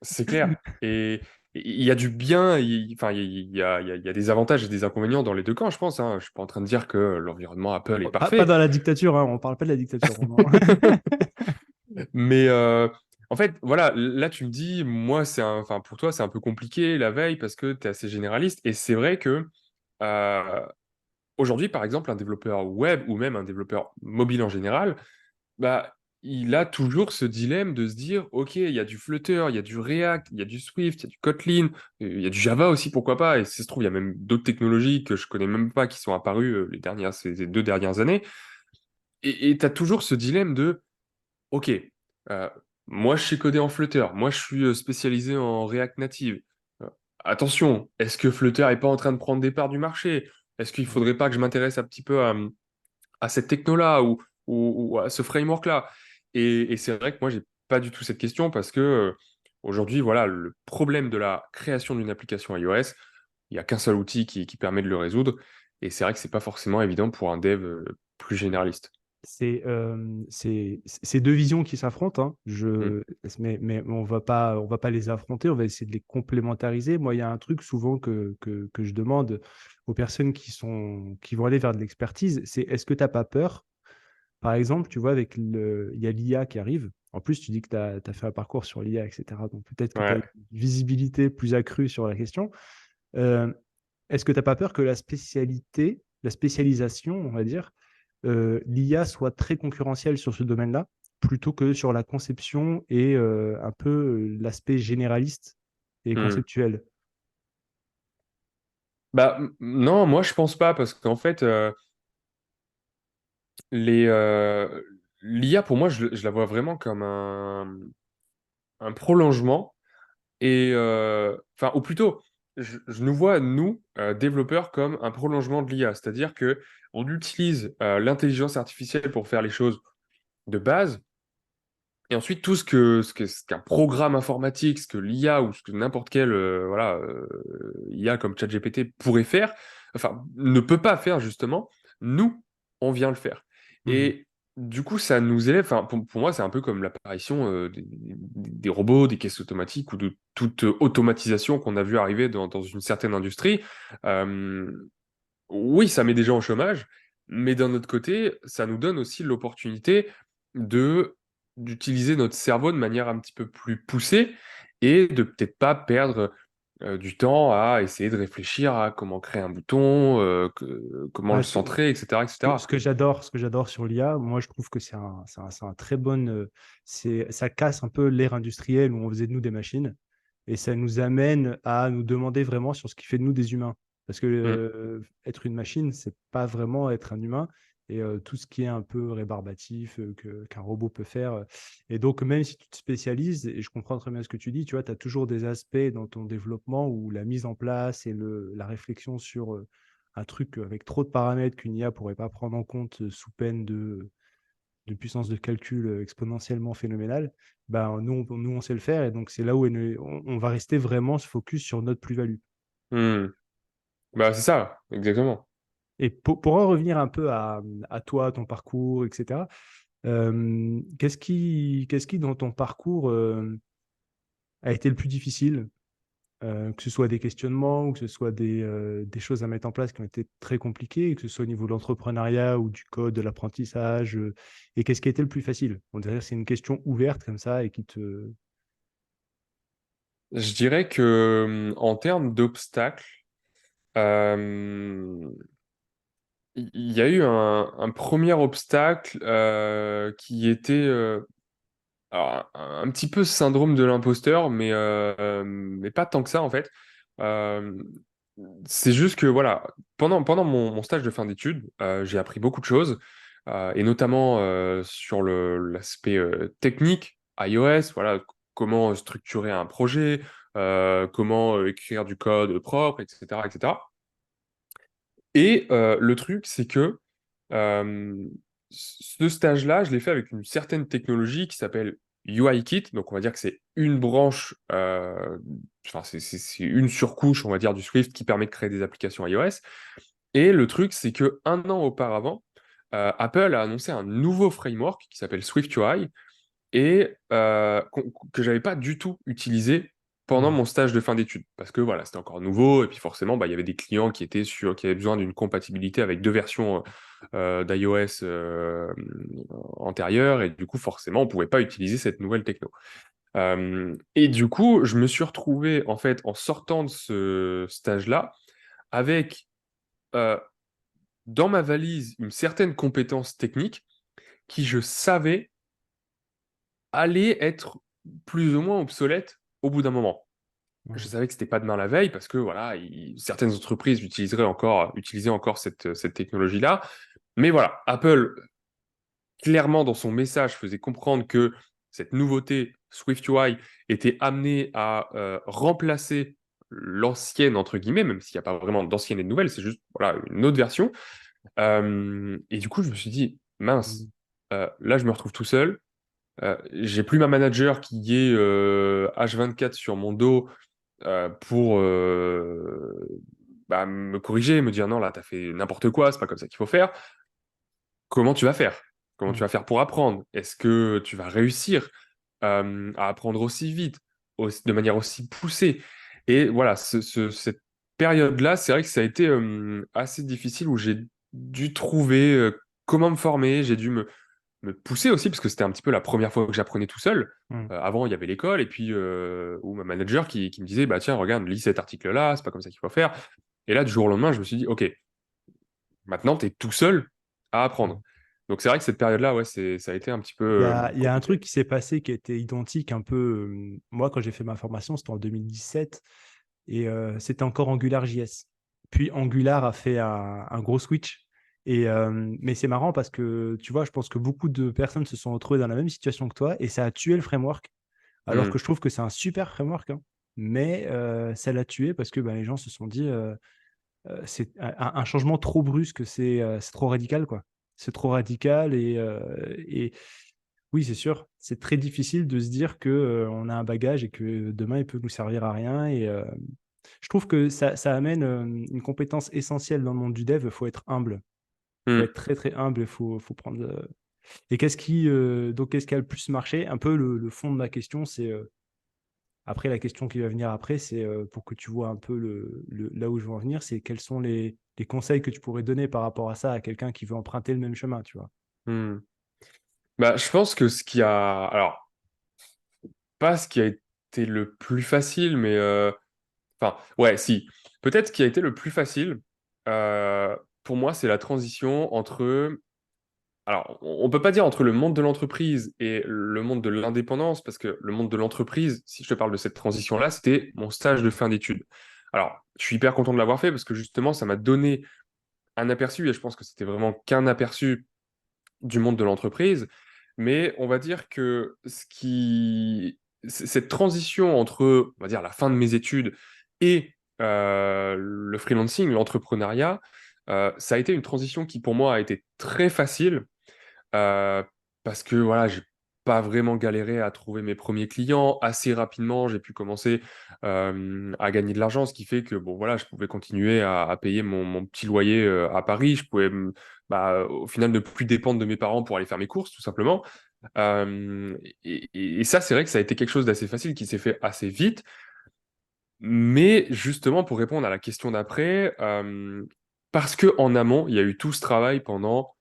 c'est clair. Et il y a du bien, enfin, il y a des avantages et des inconvénients dans les deux camps, je pense, hein. Je suis pas en train de dire que l'environnement Apple est Pas parfait. dans la dictature, hein, on parle pas de la dictature. Mais en fait, voilà, là tu me dis, moi, enfin, pour toi, c'est un peu compliqué la veille parce que tu es assez généraliste. Et c'est vrai que euh, aujourd'hui, par exemple, un développeur web ou même un développeur mobile en général, bah, il a toujours ce dilemme de se dire, OK, il y a du Flutter, il y a du React, il y a du Swift, il y a du Kotlin, il y a du Java aussi, pourquoi pas. Et si ça se trouve, il y a même d'autres technologies que je connais même pas qui sont apparues ces 2 dernières années. Et tu as toujours ce dilemme de, OK, euh, moi je sais coder en Flutter, moi je suis spécialisé en React Native. Euh, Attention, est-ce que Flutter est pas en train de prendre des parts du marché? Est-ce qu'il faudrait pas que je m'intéresse un petit peu à cette techno-là ou à ce framework-là? Et c'est vrai que moi, j'ai pas du tout cette question parce que aujourd'hui, voilà, le problème de la création d'une application iOS, il n'y a qu'un seul outil qui permet de le résoudre. Et c'est vrai que c'est pas forcément évident pour un dev plus généraliste. C'est deux visions qui s'affrontent, hein. Mm. Mais on va pas les affronter, on va essayer de les complémentariser. Moi, il y a un truc souvent que je demande aux personnes qui vont aller vers de l'expertise, c'est est-ce que tu n'as pas peur? Par exemple, tu vois, il y a l'IA qui arrive. En plus, tu dis que tu as fait un parcours sur l'IA, etc. Donc peut-être que tu as Ouais. une visibilité plus accrue sur la question. Euh, Est-ce que tu n'as pas peur que la spécialisation, on va dire, l'IA soit très concurrentielle sur ce domaine-là, plutôt que sur la conception et un peu l'aspect généraliste et Mm. conceptuel? Bah, non, moi je pense pas parce qu'en fait, les, l'IA pour moi, je la vois vraiment comme un prolongement. Et enfin, ou plutôt, je nous vois, nous, développeurs, comme un prolongement de l'IA. C'est-à-dire que on utilise l'intelligence artificielle pour faire les choses de base, et ensuite tout ce qu'un programme informatique, ce que l'IA ou ce que n'importe quel IA comme ChatGPT pourrait faire, enfin, ne peut pas faire justement, nous, on vient le faire. Mhm. Et du coup, ça nous élève, enfin, pour moi, c'est un peu comme l'apparition des robots, des caisses automatiques ou de toute automatisation qu'on a vu arriver dans une certaine industrie. Euh, oui, ça met des gens au chômage, mais d'un autre côté, ça nous donne aussi l'opportunité de d'utiliser notre cerveau de manière un petit peu plus poussée et de peut-être pas perdre du temps à essayer de réfléchir à comment créer un bouton, comment Ah, le centrer, etc., ce etc. que j'adore sur l'IA, moi je trouve que c'est un très bon, ça casse un peu l'ère industrielle où on faisait de nous des machines et ça nous amène à nous demander vraiment sur ce qui fait de nous des humains. Parce que Mm, être une machine, c'est pas vraiment être un humain et tout ce qui est un peu rébarbatif qu'un robot peut faire. Et donc même si tu te spécialises, et je comprends très bien ce que tu dis, tu vois, tu as toujours des aspects dans ton développement où la mise en place et la réflexion sur un truc avec trop de paramètres qu'une IA pourrait pas prendre en compte sous peine de puissance de calcul exponentiellement phénoménale, ben, nous, on sait le faire. Et donc, c'est là où on va rester vraiment se focus sur notre plus-value. mm. Bah, c'est ça, exactement. Et pour en revenir un peu à toi, ton parcours, etc., qu'est-ce qui, dans ton parcours, a été le plus difficile que ce soit des questionnements ou que ce soit des choses à mettre en place qui ont été très compliquées, que ce soit au niveau de l'entrepreneuriat ou du code, de l'apprentissage. Et qu'est-ce qui a été le plus facile? On dirait que c'est une question ouverte comme ça et qui te... Je dirais que en termes d'obstacles, euh, il y a eu un premier obstacle qui était alors, un petit peu syndrome de l'imposteur, mais pas tant que ça en fait. Euh, c'est juste que voilà, pendant mon stage de fin d'études, j'ai appris beaucoup de choses, et notamment sur l'aspect technique, iOS, voilà, comment structurer un projet, comment écrire du code propre, etc., etc. Et le truc, c'est que euh, ce stage-là, je l'ai fait avec une certaine technologie qui s'appelle UIKit. Donc, on va dire que c'est une branche, enfin, c'est une surcouche, on va dire, du Swift qui permet de créer des applications iOS. Et le truc, c'est que un an auparavant, Apple a annoncé un nouveau framework qui s'appelle SwiftUI et que j'avais pas du tout utilisé pendant Mhm. mon stage de fin d'études parce que voilà, c'était encore nouveau et puis forcément bah, il y avait des clients qui avaient besoin d'une compatibilité avec deux versions d'iOS antérieures et du coup forcément on pouvait pas utiliser cette nouvelle techno. Et du coup, je me suis retrouvé en fait en sortant de ce stage-là avec euh, dans ma valise une certaine compétence technique qui je savais allait être plus ou moins obsolète au bout d'un moment. Je Mhm. savais que c'était pas demain la veille parce que voilà, certaines entreprises utilisaient encore cette technologie-là. Mais voilà, Apple, clairement, dans son message, faisait comprendre que cette nouveauté SwiftUI était amenée à remplacer l'ancienne, entre guillemets, même s'il n'y a pas vraiment d'ancienne et de nouvelle, c'est juste voilà, une autre version. Et du coup, je me suis dit, mince, Mhm. là, je me retrouve tout seul. J'ai plus ma manager qui est H24 sur mon dos pour bah, me corriger, me dire non, là, t'as fait n'importe quoi, c'est pas comme ça qu'il faut faire. Comment tu vas faire? Comment tu Mhm. vas faire pour apprendre? Est-ce que tu vas réussir à apprendre aussi vite, de manière aussi poussée? Et voilà, cette période-là, c'est vrai que ça a été assez difficile où j'ai dû trouver comment me former, j'ai dû me pousser aussi, parce que c'était un petit peu la première fois que j'apprenais tout seul. Mhm. Avant, il y avait l'école, et puis, ou ma manager qui me disait, bah tiens, regarde, lis cet article-là, c'est pas comme ça qu'il faut faire. Et là, du jour au lendemain, je me suis dit, ok, maintenant, tu es tout seul à apprendre. Mhm. Donc c'est vrai que cette période-là, ouais, ça a été un petit peu Il y a un compliqué. truc qui s'est passé qui était identique un peu. Moi, quand j'ai fait ma formation, c'était en 2017 et c'était encore AngularJS. Puis Angular a fait un gros switch. Mais c'est marrant parce que tu vois, je pense que beaucoup de personnes se sont retrouvées dans la même situation que toi et ça a tué le framework. Alors Hmm. que je trouve que c'est un super framework, hein. Mais ça l'a tué parce que ben, les gens se sont dit c'est un changement trop brusque, c'est trop radical, quoi. C'est trop radical et oui, c'est sûr, c'est très difficile de se dire que on a un bagage et que demain il peut nous servir à rien. Je trouve que ça amène une compétence essentielle dans le monde du dev. Il faut être humble. Il faut Hmm. être très, très humble. Il faut prendre. Et qu'est-ce qui a le plus marché? Un peu le fond de ma question, c'est. Après, la question qui va venir après, c'est pour que tu vois un peu là où je veux en venir, c'est quels sont les conseils que tu pourrais donner par rapport à ça à quelqu'un qui veut emprunter le même chemin, tu vois. Hmm. Bah, je pense que ce qui a... Alors, pas ce qui a été le plus facile, mais... Enfin, ouais, si. Peut-être ce qui a été le plus facile, pour moi, c'est la transition entre... Alors, on peut pas dire entre le monde de l'entreprise et le monde de l'indépendance, parce que le monde de l'entreprise, si je te parle de cette transition-là, c'était mon stage de fin d'études. Alors, je suis hyper content de l'avoir fait, parce que justement, ça m'a donné un aperçu, et je pense que c'était vraiment qu'un aperçu du monde de l'entreprise, mais on va dire que cette transition entre, on va dire, la fin de mes études et le freelancing, l'entrepreneuriat, ça a été une transition qui pour moi a été très facile euh, parce que voilà, j'ai pas vraiment galéré à trouver mes premiers clients. Assez rapidement, j'ai pu commencer à gagner de l'argent, ce qui fait que bon voilà, je pouvais continuer à payer mon petit loyer à Paris. Je pouvais au final ne plus dépendre de mes parents pour aller faire mes courses, tout simplement. Et ça, c'est vrai que ça a été quelque chose d'assez facile qui s'est fait assez vite. Mais justement, pour répondre à la question d'après, parce que en amont, il y a eu tout ce travail pendant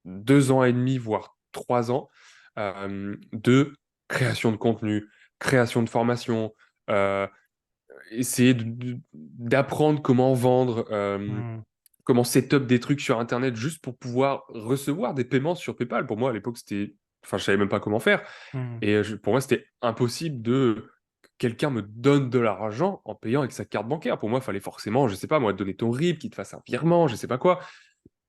2 ans et demi, voire 3 ans, de création de contenu, création de formation, euh, essayer d'apprendre comment vendre, Hmm, comment setup des trucs sur Internet juste pour pouvoir recevoir des paiements sur PayPal. Pour moi, à l'époque, c'était... Enfin, je savais même pas comment faire. hmm. Et pour moi, c'était impossible que quelqu'un me donne de l'argent en payant avec sa carte bancaire. Pour moi, il fallait forcément, je sais pas, moi, te donner ton RIB, qu'il te fasse un virement, je sais pas quoi.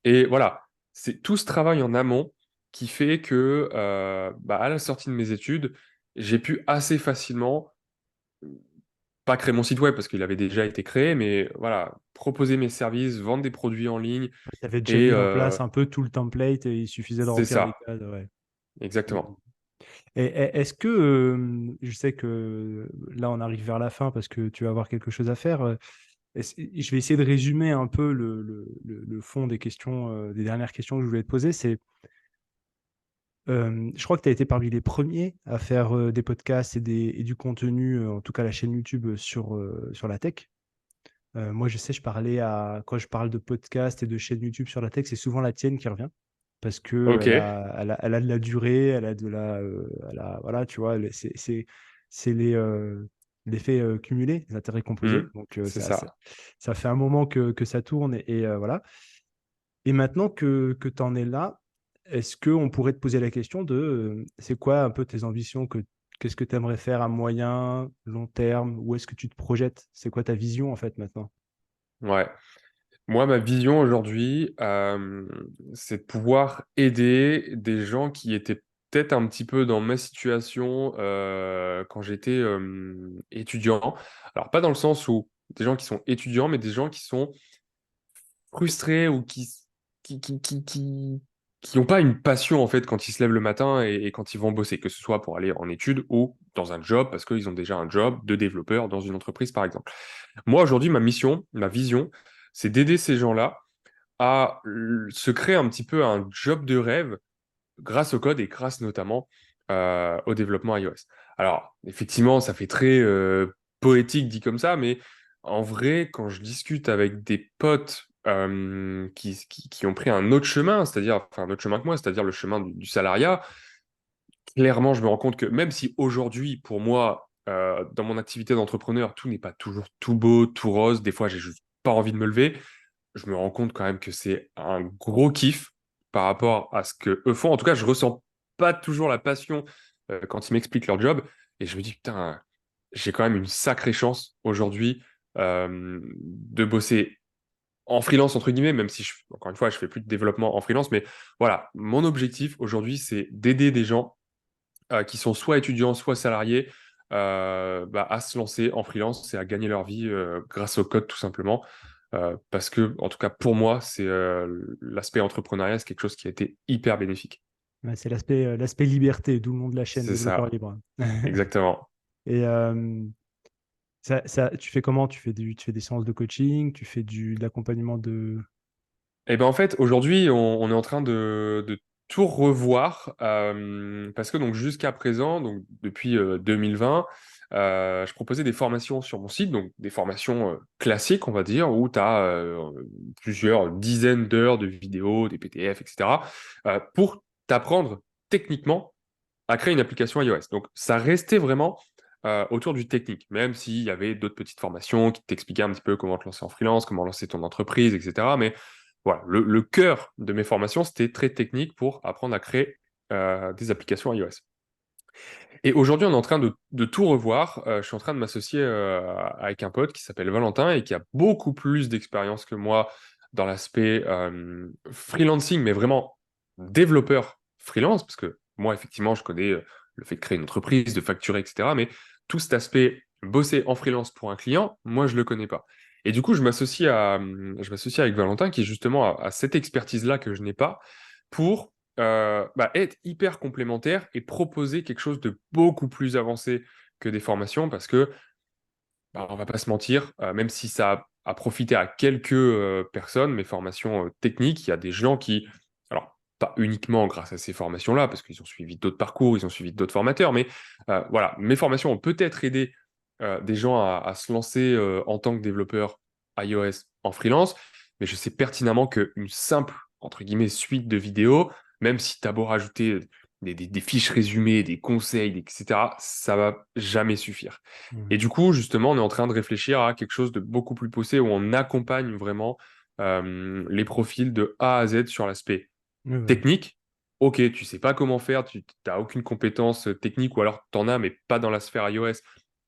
Et voilà, c'est tout ce travail en amont qui fait que, à la sortie de mes études, j'ai pu assez facilement, pas créer mon site web parce qu'il avait déjà été créé, mais voilà, proposer mes services, vendre des produits en ligne, Tu avais déjà et mis en place un peu tout le template et il suffisait de c'est remplir les ça, cases. Ouais. exactement. Est-ce que, je sais que là on arrive vers la fin parce que tu vas avoir quelque chose à faire, je vais essayer de résumer un peu le fond des questions, des dernières questions que je voulais te poser. Je crois que tu as été parmi les premiers à faire des podcasts et du contenu, en tout cas la chaîne YouTube sur la tech. Moi, je sais, quand je parle de podcast et de chaîne YouTube sur la tech, c'est souvent la tienne qui revient parce que Ok, elle a de la durée, voilà, tu vois, c'est l'effet cumulé, les intérêts Hmm, composés. Donc, c'est ça. ça fait un moment que ça tourne et voilà. Et maintenant que tu en es là, est-ce qu'on pourrait te poser la question de c'est quoi un peu tes ambitions, qu'est-ce que tu aimerais faire à moyen, long terme, où est-ce que tu te projettes? C'est quoi ta vision en fait maintenant? Ouais. Moi, ma vision aujourd'hui, c'est de pouvoir aider des gens qui étaient peut-être un petit peu dans ma situation quand j'étais étudiant. Alors, pas dans le sens où des gens qui sont étudiants, mais des gens qui sont frustrés ou qui, qui, qui, qui, qui n'ont pas une passion en fait quand ils se lèvent le matin et quand ils vont bosser, que ce soit pour aller en études ou dans un job, parce qu'ils ont déjà un job de développeur dans une entreprise, par exemple. Moi, aujourd'hui, ma mission, ma vision, c'est d'aider ces gens-là à se créer un petit peu un job de rêve grâce au code et grâce notamment au développement iOS. Alors, effectivement, ça fait très poétique dit comme ça, mais en vrai, quand je discute avec des potes qui ont pris un autre chemin, c'est-à-dire, enfin, un autre chemin que moi, c'est-à-dire le chemin du salariat, clairement, je me rends compte que même si aujourd'hui, pour moi, dans mon activité d'entrepreneur, tout n'est pas toujours tout beau, tout rose, des fois, j'ai juste pas envie de me lever, je me rends compte quand même que c'est un gros kiff par rapport à ce que eux font. En tout cas, je ressens pas toujours la passion quand ils m'expliquent leur job. Et je me dis, putain, j'ai quand même une sacrée chance aujourd'hui de bosser en freelance, entre guillemets, même si, encore une fois, je fais plus de développement en freelance. Mais voilà, mon objectif aujourd'hui, c'est d'aider des gens qui sont soit étudiants, soit salariés, à se lancer en freelance et à gagner leur vie grâce au code, tout simplement. Parce que, en tout cas, pour moi, c'est l'aspect entrepreneuriat, c'est quelque chose qui a été hyper bénéfique. Ouais, c'est l'aspect liberté, d'où le nom de la chaîne, C'est développeur ça, libre. exactement. Et Tu fais comment? Tu fais des séances de coaching, tu fais de l'accompagnement de... Et ben en fait, aujourd'hui, on est en train de tout revoir parce que donc jusqu'à présent, donc depuis 2020, je proposais des formations sur mon site, donc des formations classiques, on va dire, où tu as plusieurs dizaines d'heures de vidéos, des PDF, etc., pour t'apprendre techniquement à créer une application iOS. Donc ça restait vraiment autour du technique, même s'il y avait d'autres petites formations qui t'expliquaient un petit peu comment te lancer en freelance, comment lancer ton entreprise, etc. Mais voilà, le cœur de mes formations, c'était très technique pour apprendre à créer des applications iOS. Et aujourd'hui, on est en train de tout revoir. Je suis en train de m'associer avec un pote qui s'appelle Valentin et qui a beaucoup plus d'expérience que moi dans l'aspect freelancing, mais vraiment développeur freelance, parce que moi, effectivement, je connais le fait de créer une entreprise, de facturer, etc. Mais tout cet aspect bosser en freelance pour un client, moi, je le connais pas. Et du coup, je m'associe avec Valentin qui, justement, a cette expertise-là que je n'ai pas pour être hyper complémentaire et proposer quelque chose de beaucoup plus avancé que des formations parce que, on va pas se mentir, même si ça a profité à quelques personnes, mes formations techniques, il y a des gens qui, alors pas uniquement grâce à ces formations-là, parce qu'ils ont suivi d'autres parcours, ils ont suivi d'autres formateurs, mais voilà, mes formations ont peut-être aidé des gens à se lancer en tant que développeur iOS en freelance, mais je sais pertinemment qu'une simple, entre guillemets, suite de vidéos, même si tu as beau rajouter des fiches résumées, des conseils, etc., ça va jamais suffire. Et Mhm. du coup, justement, on est en train de réfléchir à quelque chose de beaucoup plus poussé où on accompagne vraiment les profils de A à Z sur l'aspect Ouais, ouais. technique. Ok, tu sais pas comment faire, tu n'as aucune compétence technique ou alors tu en as, mais pas dans la sphère iOS.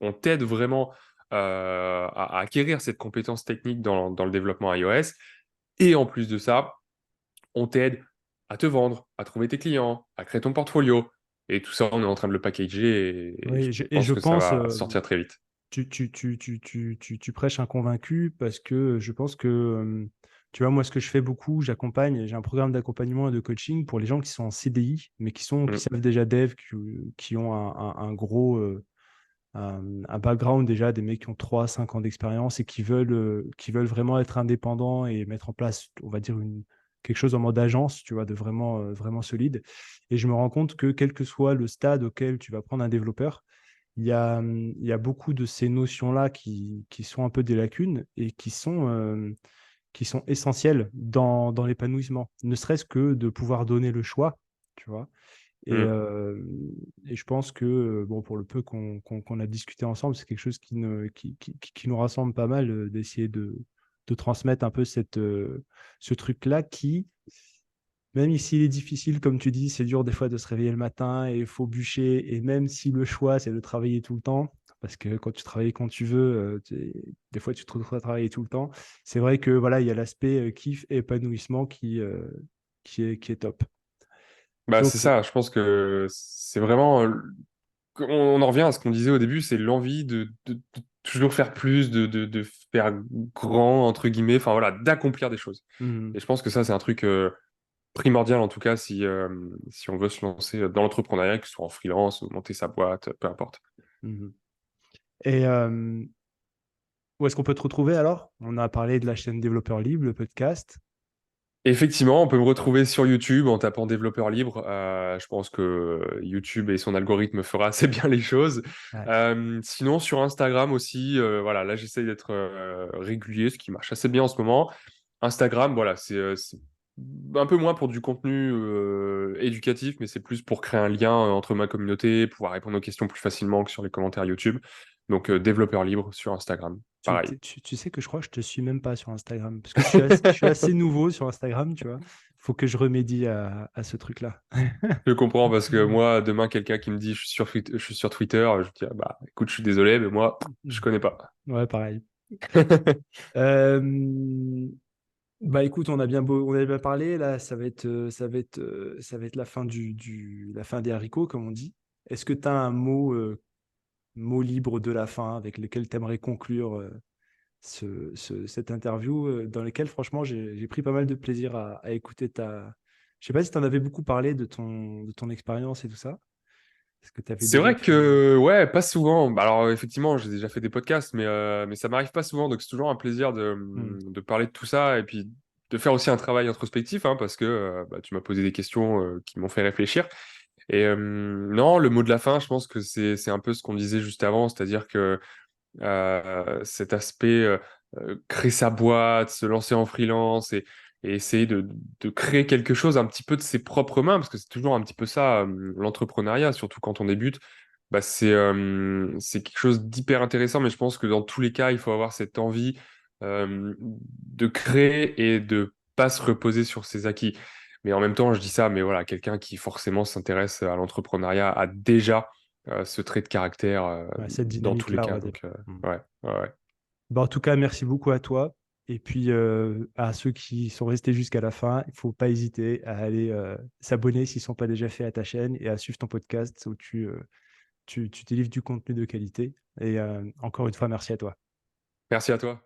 On t'aide vraiment à acquérir cette compétence technique dans le développement iOS. Et en plus de ça, on t'aide à te vendre, à trouver tes clients, à créer ton portfolio. Et tout ça, on est en train de le packager et je Oui, et pense je que ça pense, va sortir très vite. tu prêches un convaincu parce que je pense que, tu vois, moi, ce que je fais beaucoup, j'ai un programme d'accompagnement et de coaching pour les gens qui sont en CDI, mais qui Mm. savent déjà dev, qui ont un gros, un background déjà, des mecs qui ont 3 5 ans d'expérience et qui veulent vraiment être indépendants et mettre en place, on va dire, quelque chose en mode agence, tu vois, de vraiment, vraiment solide. Et je me rends compte que quel que soit le stade auquel tu vas prendre un développeur, il y a beaucoup de ces notions-là qui sont un peu des lacunes et qui sont essentielles dans l'épanouissement, ne serait-ce que de pouvoir donner le choix, tu vois. Et, Mm. euh, et je pense que, bon, pour le peu qu'on a discuté ensemble, c'est quelque chose qui nous rassemble pas mal, d'essayer de transmettre un peu ce truc-là qui, même s'il est difficile, comme tu dis, c'est dur des fois de se réveiller le matin et il faut bûcher. Et même si le choix, c'est de travailler tout le temps, parce que quand tu travailles quand tu veux, des fois tu te retrouves à travailler tout le temps. C'est vrai que voilà, il y a l'aspect kiff et épanouissement qui est top. Bah, c'est Donc, ça, je pense que c'est vraiment. On en revient à ce qu'on disait au début, c'est l'envie de toujours faire plus, de faire grand, entre guillemets, enfin voilà, d'accomplir des choses. mhm, Et je pense que ça, c'est un truc primordial, en tout cas, si on veut se lancer dans l'entrepreneuriat, que ce soit en freelance ou monter sa boîte, peu importe. mhm. Et où est-ce qu'on peut te retrouver alors? On a parlé de la chaîne Développeur Libre, le podcast. Effectivement, on peut me retrouver sur YouTube en tapant développeur libre. Je pense que YouTube et son algorithme fera assez bien les choses. Ouais. Sinon, sur Instagram aussi, voilà, là j'essaye d'être régulier, ce qui marche assez bien en ce moment. Instagram, voilà, c'est un peu moins pour du contenu éducatif, mais c'est plus pour créer un lien entre ma communauté, pouvoir répondre aux questions plus facilement que sur les commentaires YouTube. Donc, développeur libre sur Instagram, pareil. Tu sais que je crois que je te suis même pas sur Instagram, parce que je suis assez nouveau sur Instagram, tu vois. Faut que je remédie à ce truc-là. Je comprends parce que moi, demain, quelqu'un qui me dit je suis sur Twitter, je dis ah bah écoute, je suis désolé, mais moi, je connais pas. Ouais, pareil. Euh, Bah écoute, on a bien parlé, là, ça va être la fin la fin des haricots, comme on dit. Est-ce que tu as un mot libre de la fin avec lequel tu aimerais conclure cette interview dans laquelle, franchement, j'ai pris pas mal de plaisir à écouter ta... Je sais pas si tu en avais beaucoup parlé de ton expérience et tout ça. Est-ce que tu avais C'est déjà vrai pu... que, ouais, pas souvent. Bah, alors, effectivement, j'ai déjà fait des podcasts, mais ça m'arrive pas souvent. Donc, c'est toujours un plaisir Hmm. de parler de tout ça et puis de faire aussi un travail introspectif, hein, parce que bah, tu m'as posé des questions qui m'ont fait réfléchir. Et non, le mot de la fin, je pense que c'est un peu ce qu'on disait juste avant, c'est-à-dire que cet aspect créer sa boîte, se lancer en freelance et essayer de créer quelque chose un petit peu de ses propres mains, parce que c'est toujours un petit peu ça, l'entrepreneuriat, surtout quand on débute. Bah, c'est quelque chose d'hyper intéressant, mais je pense que dans tous les cas, il faut avoir cette envie de créer et de pas se reposer sur ses acquis. Mais en même temps, je dis ça, mais voilà, quelqu'un qui forcément s'intéresse à l'entrepreneuriat a déjà ce trait de caractère Ouais, cette dans tous les dynamique-là, on cas. va dire. Donc, Hmm. ouais, ouais, ouais. Bah, en tout cas, merci beaucoup à toi. Et puis, à ceux qui sont restés jusqu'à la fin, il ne faut pas hésiter à aller s'abonner s'ils ne sont pas déjà faits à ta chaîne et à suivre ton podcast où tu délivres du contenu de qualité. Et encore une fois, merci à toi. Merci à toi.